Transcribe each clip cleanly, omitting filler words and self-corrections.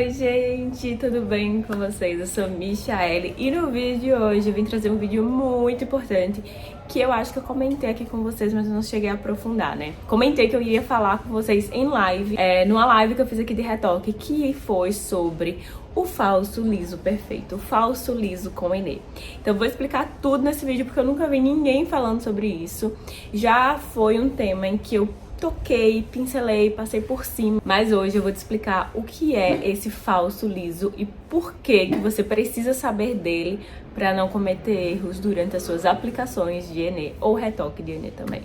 Oi gente, tudo bem com vocês? Eu sou Michaele e no vídeo de hoje eu vim trazer um vídeo muito importante que eu acho que eu comentei aqui com vocês, mas eu não cheguei a aprofundar, né? Comentei que eu iria falar com vocês em live, numa live que eu fiz aqui de retoque, que foi sobre o falso liso perfeito, o falso liso com Enê. Então eu vou explicar tudo nesse vídeo porque eu nunca vi ninguém falando sobre isso. Já foi um tema em que eu toquei, pincelei, passei por cima, mas hoje eu vou te explicar o que é esse falso liso e por que você precisa saber dele para não cometer erros durante as suas aplicações de Enê ou retoque de Enê também.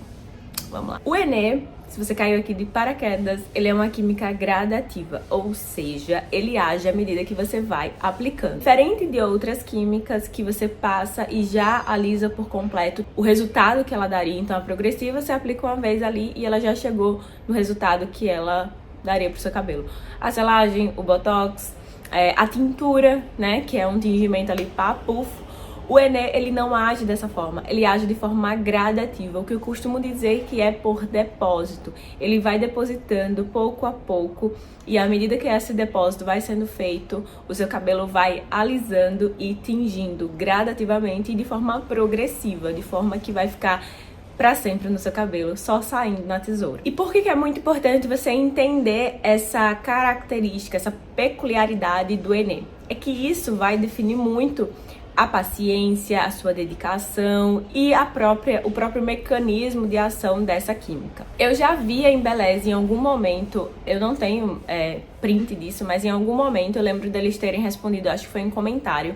Vamos lá. O Enê, se você caiu aqui de paraquedas, ele é uma química gradativa, ou seja, ele age à medida que você vai aplicando. Diferente de outras químicas que você passa e já alisa por completo o resultado que ela daria. Então a progressiva você aplica uma vez ali e ela já chegou no resultado que ela daria pro seu cabelo. A selagem, o botox, a tintura, né, que é um tingimento ali papufo. O Enê, ele não age dessa forma, ele age de forma gradativa, o que eu costumo dizer que é por depósito. Ele vai depositando pouco a pouco e à medida que esse depósito vai sendo feito, o seu cabelo vai alisando e tingindo gradativamente e de forma progressiva, de forma que vai ficar pra sempre no seu cabelo, só saindo na tesoura. E por que é muito importante você entender essa característica, essa peculiaridade do Enê? É que isso vai definir muito a paciência, a sua dedicação e o próprio mecanismo de ação dessa química. Eu já vi a Embeleze em algum momento, eu não tenho print disso, mas em algum momento eu lembro deles terem respondido, acho que foi em comentário,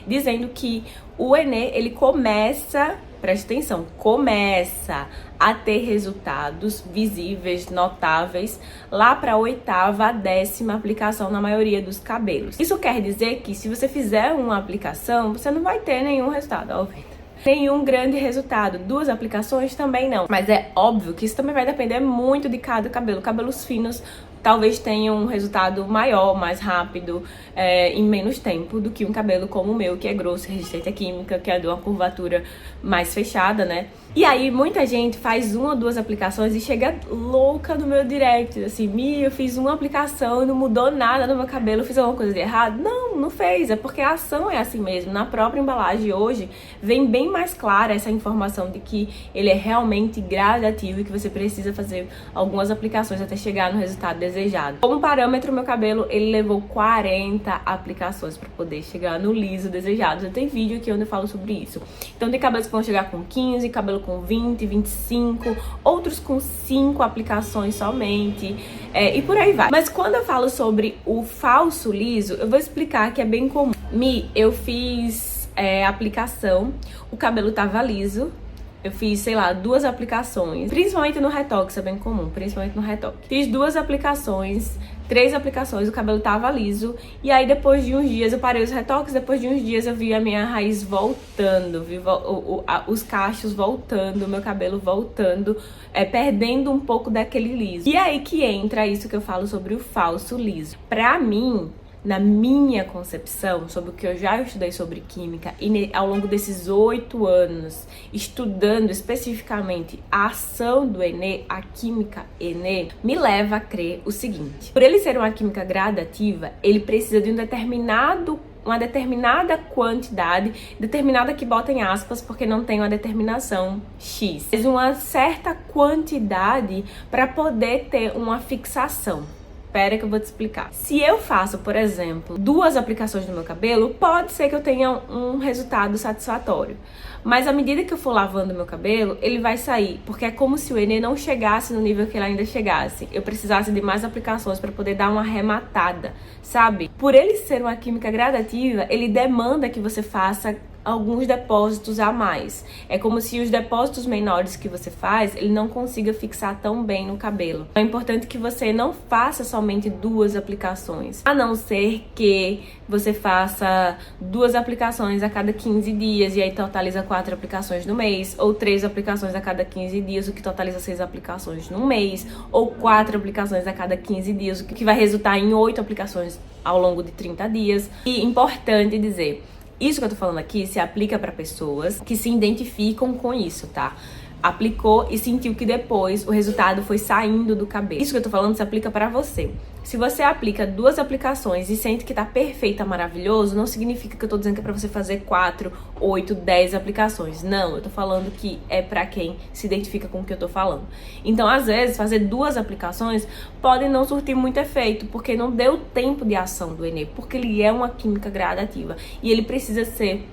dizendo que o Enê, ele começa, preste atenção, começa a ter resultados visíveis, notáveis, lá para a 8ª, 10ª aplicação na maioria dos cabelos. Isso quer dizer que se você fizer uma aplicação, você não vai ter nenhum resultado, óbvio. Nenhum grande resultado. 2 aplicações também não. Mas é óbvio que isso também vai depender muito de cada cabelo. Cabelos finos talvez tenham um resultado maior, mais rápido, em menos tempo do que um cabelo como o meu, que é grosso, resistente à química, que é de uma curvatura mais fechada, né? E aí muita gente faz 1 ou 2 aplicações e chega louca no meu direct, assim, eu fiz uma aplicação e não mudou nada no meu cabelo, fiz alguma coisa de errado? Não, não fez, é porque a ação é assim mesmo. Na própria embalagem hoje vem bem mais clara essa informação de que ele é realmente gradativo e que você precisa fazer algumas aplicações até chegar no resultado desejado. Como parâmetro, meu cabelo, ele levou 40 aplicações para poder chegar no liso desejado. Já tem vídeo aqui onde eu falo sobre isso. Então tem cabelos que vão chegar com 15, cabelo com 20, 25, outros com 5 aplicações somente, e por aí vai. Mas quando eu falo sobre o falso liso, eu vou explicar que é bem comum. Eu fiz aplicação, o cabelo tava liso, eu fiz, sei lá, 2 aplicações, principalmente no retoque, isso é bem comum, principalmente no retoque. Fiz 2 aplicações, 3 aplicações, o cabelo tava liso, e aí depois de uns dias eu parei os retoques, depois de uns dias eu vi a minha raiz voltando, vi os cachos voltando, o meu cabelo voltando, perdendo um pouco daquele liso. E aí que entra isso que eu falo sobre o falso liso. Pra mim, na minha concepção, sobre o que eu já estudei sobre química e ao longo desses 8 anos, estudando especificamente a ação do Enê, a química Enê, me leva a crer o seguinte: por ele ser uma química gradativa, ele precisa de uma determinada quantidade, determinada que bota em aspas porque não tem uma determinação X, mas uma certa quantidade para poder ter uma fixação. Espera que eu vou te explicar. Se eu faço, por exemplo, 2 aplicações no meu cabelo, pode ser que eu tenha um resultado satisfatório. Mas à medida que eu for lavando meu cabelo, ele vai sair, porque é como se o Enê não chegasse no nível que ele ainda chegasse. Eu precisasse de mais aplicações para poder dar uma arrematada, sabe? Por ele ser uma química gradativa, ele demanda que você faça alguns depósitos a mais. É como se os depósitos menores que você faz, ele não consiga fixar tão bem no cabelo. É importante que você não faça somente 2 aplicações, a não ser que você faça 2 aplicações a cada 15 dias e aí totaliza 4 aplicações no mês, ou 3 aplicações a cada 15 dias, o que totaliza 6 aplicações no mês, ou 4 aplicações a cada 15 dias, o que vai resultar em 8 aplicações ao longo de 30 dias. E importante dizer, isso que eu tô falando aqui se aplica para pessoas que se identificam com isso, tá? Aplicou e sentiu que depois o resultado foi saindo do cabelo. Isso que eu tô falando se aplica para você. Se você aplica 2 aplicações e sente que tá perfeita, maravilhoso, não significa que eu tô dizendo que é pra você fazer 4, 8, 10 aplicações. Não, eu tô falando que é pra quem se identifica com o que eu tô falando. Então, às vezes, fazer 2 aplicações pode não surtir muito efeito, porque não deu tempo de ação do Enê, porque ele é uma química gradativa e ele precisa ser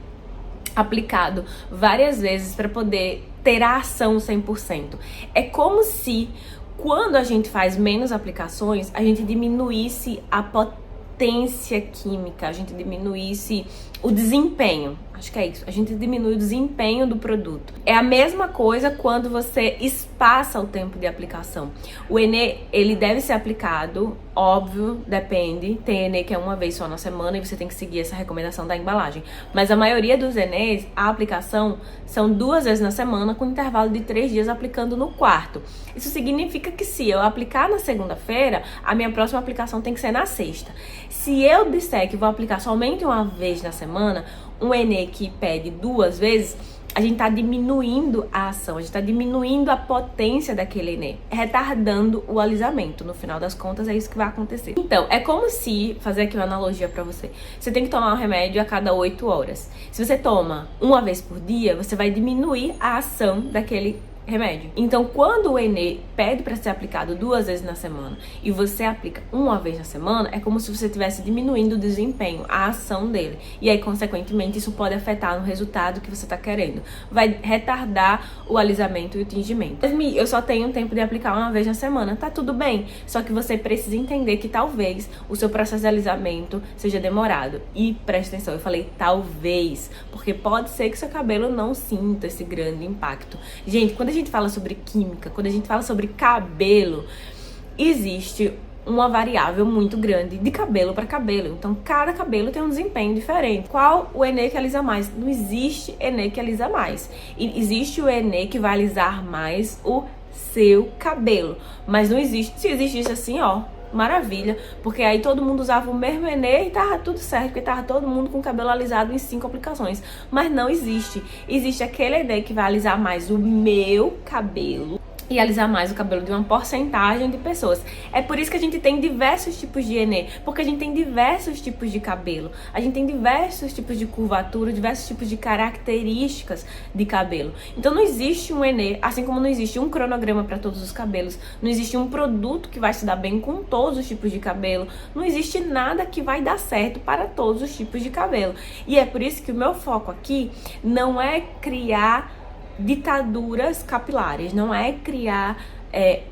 aplicado várias vezes para poder ter a ação 100%. É como se quando a gente faz menos aplicações, a gente diminuísse a potência química, a gente diminuísse o desempenho. Acho que é isso. A gente diminui o desempenho do produto. É a mesma coisa quando você espaça o tempo de aplicação. O Enê, ele deve ser aplicado, óbvio, depende. Tem Enê que é uma vez só na semana e você tem que seguir essa recomendação da embalagem. Mas a maioria dos Enês, a aplicação são 2 vezes na semana, com intervalo de 3 dias aplicando no quarto. Isso significa que se eu aplicar na segunda-feira, a minha próxima aplicação tem que ser na sexta. Se eu disser que vou aplicar somente uma vez na semana, um Enê que pede 2 vezes, a gente tá diminuindo a ação, a gente tá diminuindo a potência daquele Enê, retardando o alisamento. No final das contas, é isso que vai acontecer. Então, é como se, fazer aqui uma analogia pra você, você tem que tomar um remédio a cada 8 horas. Se você toma uma vez por dia, você vai diminuir a ação daquele remédio. Então, quando o Enê pede para ser aplicado 2 vezes na semana e você aplica uma vez na semana, é como se você estivesse diminuindo o desempenho, a ação dele. E aí, consequentemente, isso pode afetar no resultado que você está querendo. Vai retardar o alisamento e o tingimento. Eu só tenho tempo de aplicar uma vez na semana. Tá tudo bem. Só que você precisa entender que talvez o seu processo de alisamento seja demorado. E preste atenção, eu falei talvez, porque pode ser que seu cabelo não sinta esse grande impacto. Gente, quando a gente fala sobre química, quando a gente fala sobre cabelo, existe uma variável muito grande de cabelo para cabelo. Então, cada cabelo tem um desempenho diferente. Qual o Enê que alisa mais? Não existe Enê que alisa mais. E existe o Enê que vai alisar mais o seu cabelo. Mas não existe. Se existisse assim, ó, maravilha, porque aí todo mundo usava o mesmo Enê e tava tudo certo, porque tava todo mundo com o cabelo alisado em 5 aplicações. Mas não existe. Existe aquele Enê que vai alisar mais o meu cabelo e alisar mais o cabelo de uma porcentagem de pessoas. É por isso que a gente tem diversos tipos de Enê, porque a gente tem diversos tipos de cabelo, a gente tem diversos tipos de curvatura, diversos tipos de características de cabelo. Então não existe um Enê, assim como não existe um cronograma para todos os cabelos, não existe um produto que vai se dar bem com todos os tipos de cabelo, não existe nada que vai dar certo para todos os tipos de cabelo. E é por isso que o meu foco aqui não é criar ditaduras capilares, não é criar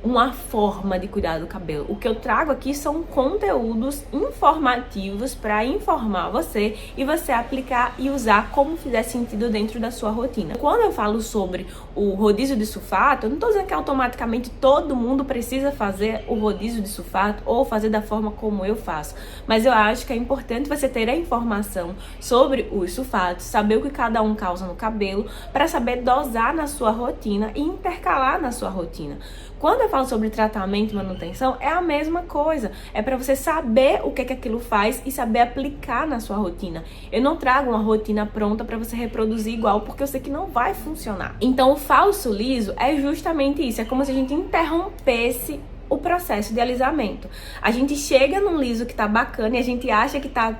uma forma de cuidar do cabelo. O que eu trago aqui são conteúdos informativos para informar você e você aplicar e usar como fizer sentido dentro da sua rotina. Quando eu falo sobre o rodízio de sulfato, eu não estou dizendo que automaticamente todo mundo precisa fazer o rodízio de sulfato ou fazer da forma como eu faço, mas eu acho que é importante você ter a informação sobre os sulfatos, saber o que cada um causa no cabelo, para saber dosar na sua rotina e intercalar na sua rotina. Quando eu falo sobre tratamento e manutenção, é a mesma coisa. É para você saber o que aquilo faz e saber aplicar na sua rotina. Eu não trago uma rotina pronta para você reproduzir igual, porque eu sei que não vai funcionar. Então, o falso liso é justamente isso. É como se a gente interrompesse o processo de alisamento. A gente chega num liso que tá bacana e a gente acha que tá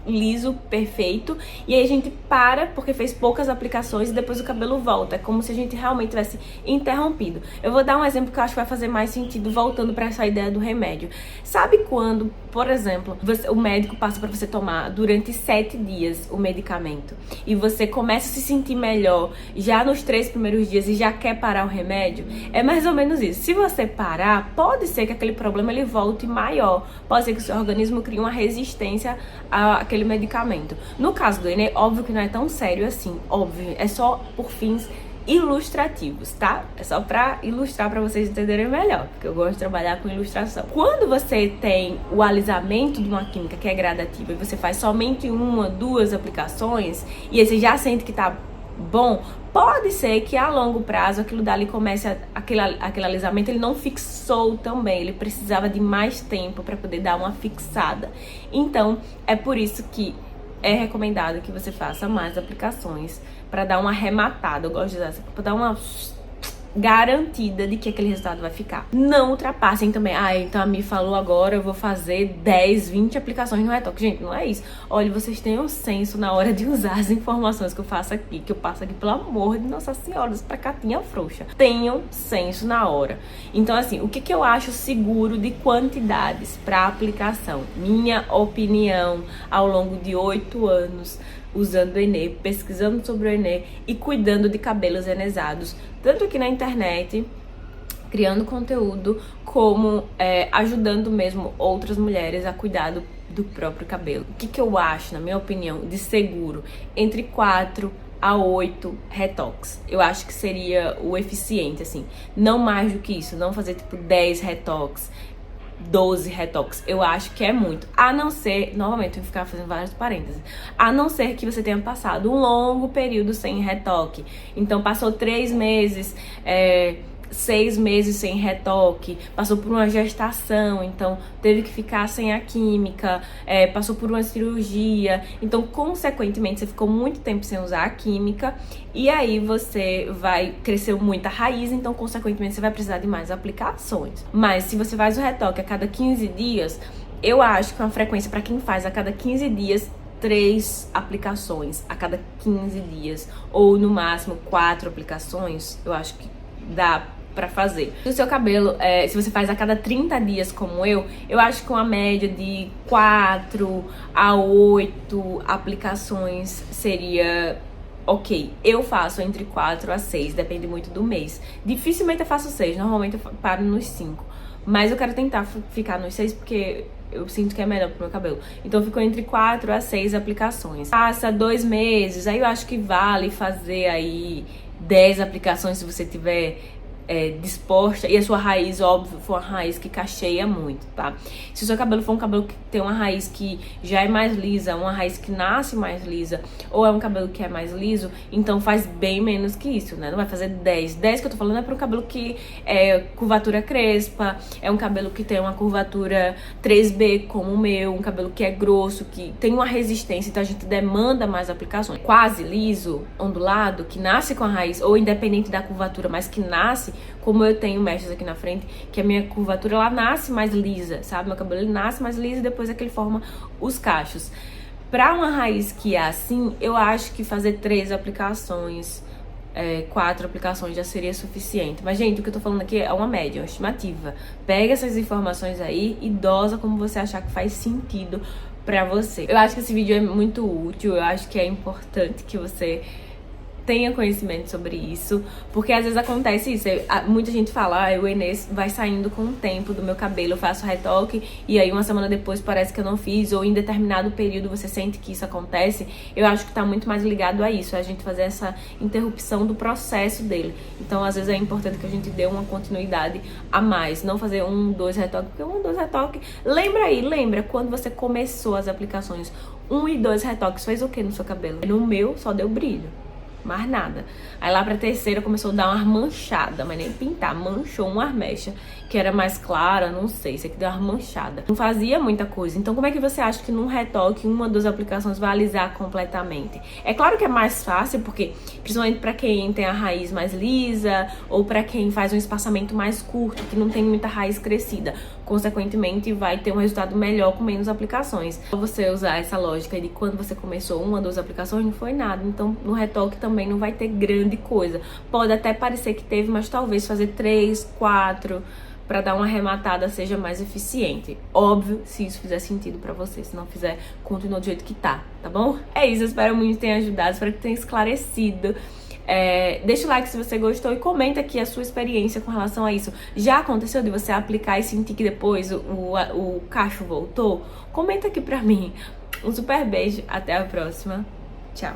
liso, perfeito, e aí a gente para porque fez poucas aplicações e depois o cabelo volta. É como se a gente realmente tivesse interrompido. Eu vou dar um exemplo que eu acho que vai fazer mais sentido voltando para essa ideia do remédio. Sabe quando, por exemplo, o médico passa para você tomar durante 7 dias o medicamento e você começa a se sentir melhor já nos 3 primeiros dias e já quer parar o remédio? É mais ou menos isso. Se você parar, pode ser que aquele problema ele volte maior. Pode ser que o seu organismo crie uma resistência àquele medicamento. No caso do Enê, óbvio que não é tão sério assim, óbvio, é só por fins ilustrativos, tá? É só pra ilustrar, pra vocês entenderem melhor, porque eu gosto de trabalhar com ilustração. Quando você tem o alisamento de uma química que é gradativa e você faz somente 1, 2 aplicações e aí você já sente que tá bom, pode ser que a longo prazo aquilo dali comece aquele alisamento, ele não fixou tão bem, ele precisava de mais tempo para poder dar uma fixada. Então, é por isso que é recomendado que você faça mais aplicações para dar uma arrematada. Eu gosto de usar para dar uma garantida de que aquele resultado vai ficar. Não ultrapassem também. Então a Mi falou agora, eu vou fazer 10, 20 aplicações no retoque. Gente, não é isso. Olha, vocês tenham senso na hora de usar as informações que eu faço aqui, que eu passo aqui, pelo amor de Nossa Senhora, pra catinha frouxa. Tenham senso na hora. Então, assim, o que eu acho seguro de quantidades para aplicação? Minha opinião, ao longo de 8 anos, usando o Enê, pesquisando sobre o Enê e cuidando de cabelos enesados, tanto aqui na internet, criando conteúdo, como ajudando mesmo outras mulheres a cuidar do próprio cabelo. O que eu acho, na minha opinião, de seguro? Entre 4 a 8 retoques. Eu acho que seria o eficiente, assim. Não mais do que isso, não fazer tipo 10 retoques, 12 retoques, eu acho que é muito. A não ser, novamente, eu vou ficar fazendo vários parênteses, a não ser que você tenha passado um longo período sem retoque. Então passou 3 meses, 6 meses sem retoque, passou por uma gestação, então teve que ficar sem a química, passou por uma cirurgia, então consequentemente você ficou muito tempo sem usar a química, e aí você vai crescer muita raiz, então consequentemente você vai precisar de mais aplicações. Mas se você faz o retoque a cada 15 dias, eu acho que uma frequência para quem faz a cada 15 dias, 3 aplicações a cada 15 dias, ou no máximo 4 aplicações, eu acho que dá pra fazer. Se o seu cabelo, se você faz a cada 30 dias como eu acho que uma média de 4 a 8 aplicações seria ok. Eu faço entre 4 a 6, depende muito do mês. Dificilmente eu faço 6, normalmente eu paro nos 5. Mas eu quero tentar ficar nos 6 porque eu sinto que é melhor pro meu cabelo. Então ficou entre 4 a 6 aplicações. Passa 2 meses, aí eu acho que vale fazer aí 10 aplicações se você tiver disposta, e a sua raiz, óbvio, for uma raiz que cacheia muito, tá? Se o seu cabelo for um cabelo que tem uma raiz que já é mais lisa, uma raiz que nasce mais lisa, ou é um cabelo que é mais liso, então faz bem menos que isso, né? Não vai fazer 10. 10 que eu tô falando é para um cabelo que é curvatura crespa, é um cabelo que tem uma curvatura 3B como o meu, um cabelo que é grosso, que tem uma resistência, então a gente demanda mais aplicações. Quase liso, ondulado, que nasce com a raiz, ou independente da curvatura, mas que nasce, como eu tenho mechas aqui na frente, que a minha curvatura, ela nasce mais lisa, sabe? Meu cabelo, ele nasce mais liso e depois é que ele forma os cachos. Pra uma raiz que é assim, eu acho que fazer 3 aplicações, 4 aplicações já seria suficiente. Mas, gente, o que eu tô falando aqui é uma média, uma estimativa. Pega essas informações aí e dosa como você achar que faz sentido pra você. Eu acho que esse vídeo é muito útil, eu acho que é importante que você tenha conhecimento sobre isso, porque às vezes acontece isso, muita gente fala, o Enê vai saindo com o tempo do meu cabelo, eu faço retoque e aí uma semana depois parece que eu não fiz, ou em determinado período você sente que isso acontece. Eu acho que tá muito mais ligado a isso, a gente fazer essa interrupção do processo dele. Então às vezes é importante que a gente dê uma continuidade a mais, não fazer 1, 2 retoques, porque 1, 2 retoques, lembra quando você começou as aplicações, 1 e 2 retoques fez o que no seu cabelo? No meu só deu brilho, mais nada. Aí lá pra terceira começou a dar umas manchadas, mas nem pintar, manchou uma mecha que era mais clara, não sei, isso aqui deu uma manchada. Não fazia muita coisa. Então como é que você acha que num retoque, 1, 2 aplicações vai alisar completamente? É claro que é mais fácil, porque principalmente pra quem tem a raiz mais lisa, ou pra quem faz um espaçamento mais curto, que não tem muita raiz crescida, consequentemente vai ter um resultado melhor com menos aplicações. Você usar essa lógica de quando você começou 1 a 2 aplicações, não foi nada. Então no retoque também não vai ter grande coisa. Pode até parecer que teve, mas talvez fazer 3, 4 pra dar uma arrematada seja mais eficiente. Óbvio, se isso fizer sentido pra você. Se não fizer, continua do jeito que tá bom? É isso, eu espero muito que tenha ajudado, espero que tenha esclarecido. Deixa o like se você gostou e comenta aqui a sua experiência com relação a isso. Já aconteceu de você aplicar e sentir que depois o cacho voltou? Comenta aqui pra mim. Um super beijo, até a próxima. Tchau.